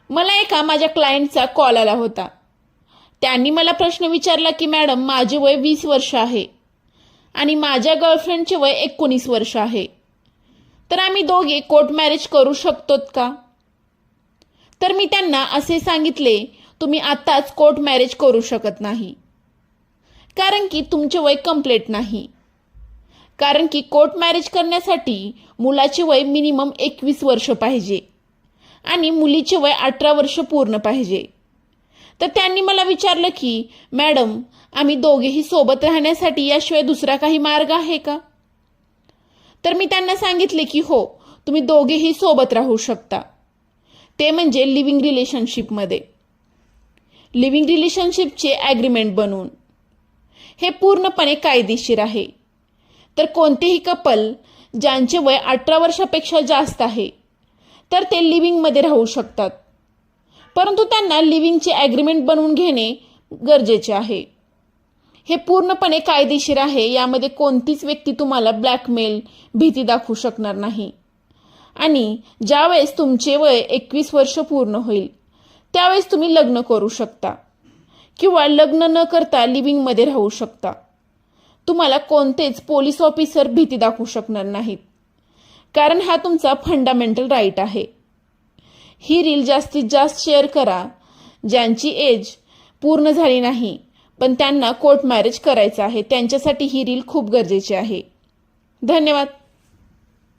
मला एका माझ्या क्लायंटचा कॉल आला होता। त्यांनी मला प्रश्न विचारला की मॅडम, माझे वय 20 वर्ष आहे आणि माझ्या गर्लफ्रेंडचे वय 19 वर्ष आहे, तर आम्ही दोघे कोर्ट मॅरेज करू शकतोत का? तर मी त्यांना असे सांगितले, तुम्ही आत्ताच कोर्ट मॅरेज करू शकत नाही, कारण की तुमचे वय कंप्लीट नाही। कारण की कोर्ट मॅरेज करण्यासाठी मुलाचे वय मिनिमम 21 वर्ष पाहिजे आणि मुलीचे वय 18 वर्ष पूर्ण पाहिजे। तर त्यांनी मला विचारलं की मॅडम, आम्ही दोघेही सोबत राहण्यासाठी याशिवाय दुसरा काही मार्ग आहे का? तर मी त्यांना सांगितले की हो, तुम्ही दोघेही सोबत राहू शकता, ते म्हणजे लिव्हिंग रिलेशनशिपमध्ये। लिव्हिंग रिलेशनशिपचे ॲग्रीमेंट बनवून। हे पूर्णपणे कायदेशीर आहे। तर कोणतेही कपल ज्यांचे वय 18 वर्षापेक्षा जास्त आहे तर ते लिव्हिंगमध्ये राहू शकतात, परंतु त्यांना लिव्हिंगचे ॲग्रीमेंट बनवून घेणे गरजेचे आहे। हे पूर्णपणे कायदेशीर आहे। यामध्ये कोणतीच व्यक्ती तुम्हाला ब्लॅकमेल, भीती दाखवू शकणार नाही। आणि ज्यावेळेस तुमचे वय 21 वर्ष पूर्ण होईल त्यावेळेस तुम्ही लग्न करू शकता किंवा लग्न न करता लिव्हिंगमध्ये राहू शकता। तुम्हाला कोणतेच पोलीस ऑफिसर भीती दाखवू शकणार नाहीत, कारण हा तुमचा फंडामेंटल राईट आहे। ही रील जास्तीत जास्त शेअर करा ज्यांची एज पूर्ण झाली नाही पण त्यांना कोर्ट मॅरेज करायचं आहे, त्यांच्यासाठी ही रील खूप गरजेची आहे। धन्यवाद।